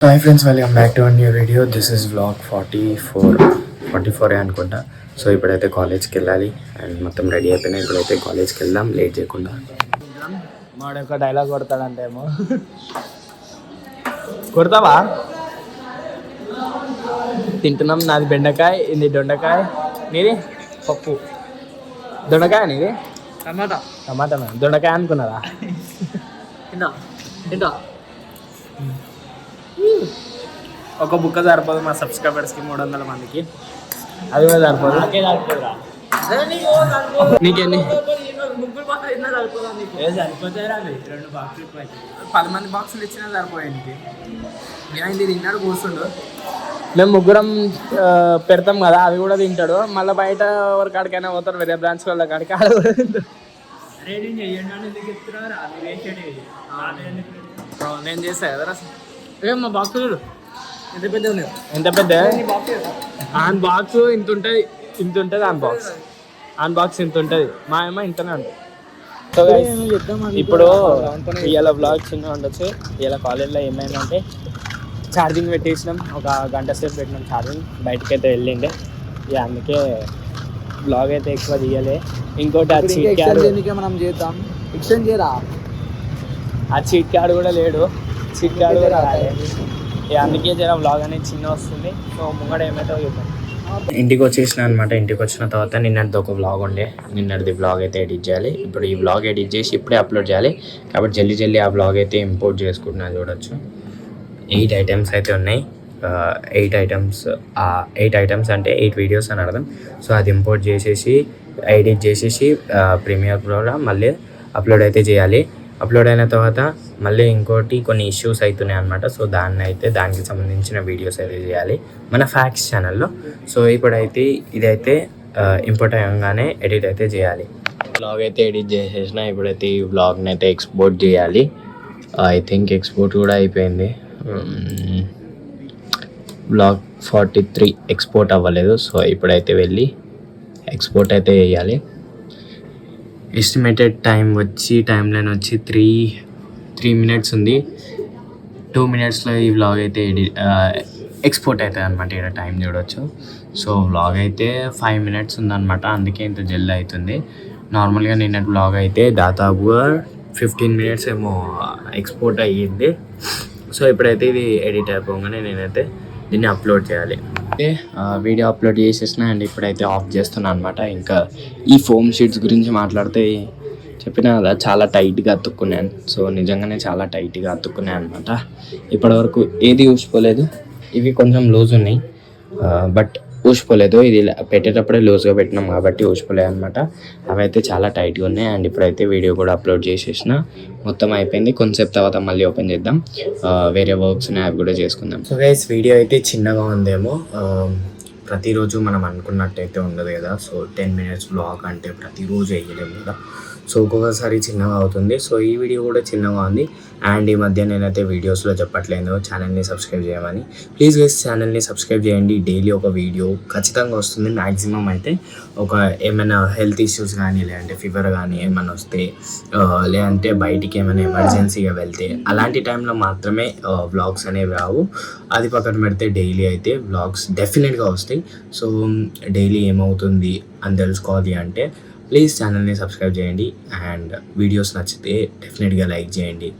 Hi friends, welcome back to new video. This is vlog 44 అనుకుంటా. So ఇప్పుడైతే కాలేజ్కి వెళ్ళాలి అండ్ మొత్తం రెడీ అయిపోయినాయి. ఇప్పుడైతే కాలేజ్కి వెళ్దాం లేట్ చేయకుండా. మాడు ఒక డైలాగ్ కొడతాడంటే ఏమో కొడతావా? తింటున్నాం. నాది బెండకాయ, ఇది దొండకాయ, నీది పప్పు. దొండకాయ నీది టమాటా దొండకాయ అనుకున్నారా? ఒక బుక్క సరిపోదు మా సబ్స్క్రైబర్స్కి, 300 మందికి. అది కూడా సరిపోదు. నీకెన్ని 10 మంది బాక్సులు ఇచ్చినా సరిపోయానికి. ఇది తిన్నాడు కూర్చుండు. మేము ముగ్గురం పెడతాం కదా, అవి కూడా తింటాడు. మళ్ళీ బయట ఎవరి కాడికైనా పోతారు, వేరే బ్రాంచ్ వాళ్ళ కాడికి. నేను చేస్తా కదా మా బాక్స్ చూడు ఎంత పెద్ద ఉన్నాయి. ఎంత పెద్ద ఆన్ బాక్స్ ఇంత ఉంటుంది, ఆన్ బాక్స్ ఇంత ఉంటుంది. మా ఏమో ఇంతనే ఉంటుంది. సో ఇప్పుడు ఇలా బ్లాగ్ చిన్న ఉండొచ్చు. ఇలా కాలేజ్లో ఏమైందంటే ఛార్జింగ్ పెట్టేసినాం, ఒక గంట సేపు పెట్టినాం ఛార్జింగ్. బయటకి అయితే వెళ్ళిండే, ఇక అందుకే బ్లాగ్ అయితే ఎక్కువ తీయలే. ఇంకోటి ఆ చీట్ క్యాడ్ మనం చేద్దాం, ఎక్స్టెండ్ చేయరా. ఆ చీట్ క్యాడ్ కూడా లేడు, చీట్ క్యాడ్ కూడా రాలేదు. అందుకే జర వ్లాగ్ అనేది చిన్న వస్తుంది. సో ముంగడ ఏమైతే చూద్దాం. ఇంటికి వచ్చేసిన అనమాట. ఇంటికి వచ్చిన తర్వాత నిన్నటిది ఒక వ్లాగ్ ఉండే, నిన్నటిది వ్లాగ్ అయితే ఎడిట్ చేయాలి. ఇప్పుడు ఈ వ్లాగ్ ఎడిట్ చేసి ఇప్పుడే అప్లోడ్ చేయాలి. కాబట్టి జల్దీ ఆ వ్లాగ్ అయితే ఇంపోర్ట్ చేసుకుంటున్నాను. చూడొచ్చు 8 ఐటమ్స్ అయితే ఉన్నాయి. 8 ఐటమ్స్ అంటే 8 వీడియోస్ అని అర్థం. సో అది ఇంపోర్ట్ చేసేసి ఎడిట్ చేసేసి ప్రీమియర్ ప్రోలో మళ్ళీ అప్లోడ్ అయితే చేయాలి. అప్లోడ్ అయిన తర్వాత మళ్ళీ ఇంకోటి కొన్ని ఇష్యూస్ అవుతున్నాయి అనమాట. సో దానికి సంబంధించిన వీడియోస్ అయితే చేయాలి మన ఫ్యాక్ట్స్ ఛానల్లో. సో ఇప్పుడైతే ఇదైతే ఇంపోర్ట్ అయ్యంగానే ఎడిట్ అయితే చేయాలి. వ్లాగ్ అయితే ఎడిట్ చేసేసిన. ఇప్పుడైతే ఈ వ్లాగ్ని అయితే ఎక్స్పోర్ట్ చేయాలి. ఐ థింక్ ఎక్స్పోర్ట్ కూడా అయిపోయింది. వ్లాగ్ 43 ఎక్స్పోర్ట్ అవ్వలేదు. సో ఇప్పుడైతే వెళ్ళి ఎక్స్పోర్ట్ అయితే చేయాలి. ఎస్టిమేటెడ్ టైం లైన్ వచ్చి 3 మినిట్స్ ఉంది. 2 మినిట్స్లో ఈ వ్లాగ్ అయితే ఎక్స్పోర్ట్ అవుతుంది అనమాట. ఇక్కడ టైం చూడవచ్చు. సో వ్లాగ్ అయితే 5 మినిట్స్ ఉందన్నమాట, అందుకే ఇంత జల్దీ అవుతుంది. నార్మల్గా నిన్నటి వ్లాగ్ అయితే దాదాపుగా 15 మినిట్స్ ఏమో ఎక్స్పోర్ట్ అయ్యింది. సో ఇప్పుడైతే ఇది ఎడిట్ అయిపోగానే నేనైతే దీన్ని అప్లోడ్ చేయాలి. వీడియో అప్లోడ్ చేసేసిన అండ్ ఇప్పుడైతే ఆఫ్ చేస్తున్నాను అనమాట. ఇంకా ఈ ఫోమ్ షీట్స్ గురించి మాట్లాడితే చెప్పినా కదా, చాలా టైట్గా అతుక్కున్నాను. సో నిజంగానే చాలా టైట్గా అతుక్కున్నాయి అనమాట. ఇప్పటివరకు ఏది ఊసిపోలేదు. ఇవి కొంచెం లూజ్ ఉన్నాయి, బట్ ఊసిపోలేదు. ఇది పెట్టేటప్పుడే లూజ్గా పెట్టినాం కాబట్టి ఊసిపోలేదు అనమాట. అవి అయితే చాలా టైట్గా ఉన్నాయి. అండ్ ఇప్పుడైతే వీడియో కూడా అప్లోడ్ చేసేసిన, మొత్తం అయిపోయింది. కొంచెంసేపు తర్వాత మళ్ళీ ఓపెన్ చేద్దాం, వేరే వర్క్స్ ఉన్నాయి, అవి కూడా చేసుకుందాం. సో గైస్, వీడియో అయితే చిన్నగా ఉందేమో. ప్రతిరోజు మనం అనుకున్నట్టయితే ఉండదు కదా. సో 10 మినిట్స్ బ్లాగ్ అంటే ప్రతిరోజు వేయలేము కదా. సో ఒక్కొక్కసారి చిన్నగా అవుతుంది. సో ఈ వీడియో కూడా చిన్నగా ఉంది. అండ్ ఈ మధ్య నేనైతే వీడియోస్లో చెప్పట్లేదు ఛానల్ని సబ్స్క్రైబ్ చేయమని. ప్లీజ్ గైస్, ఛానల్ని సబ్స్క్రైబ్ చేయండి. డైలీ ఒక వీడియో ఖచ్చితంగా వస్తుంది. మ్యాక్సిమం అయితే ఏమైనా హెల్త్ ఇష్యూస్ కానీ, లేదంటే ఫీవర్ కానీ ఏమైనా వస్తే, లేదంటే బయటికి ఏమైనా ఎమర్జెన్సీగా వెళ్తే, అలాంటి టైంలో మాత్రమే వ్లాగ్స్ అనేవి రావు. అది పక్కన పెడితే డైలీ అయితే వ్లాగ్స్ డెఫినెట్గా వస్తాయి. సో డైలీ ఏమవుతుంది అని తెలుసుకోవాలి అంటే ప్లీజ్ ఛానల్ని సబ్స్క్రైబ్ చేయండి. అండ్ వీడియోస్ నచ్చితే డెఫినెట్గా లైక్ చేయండి.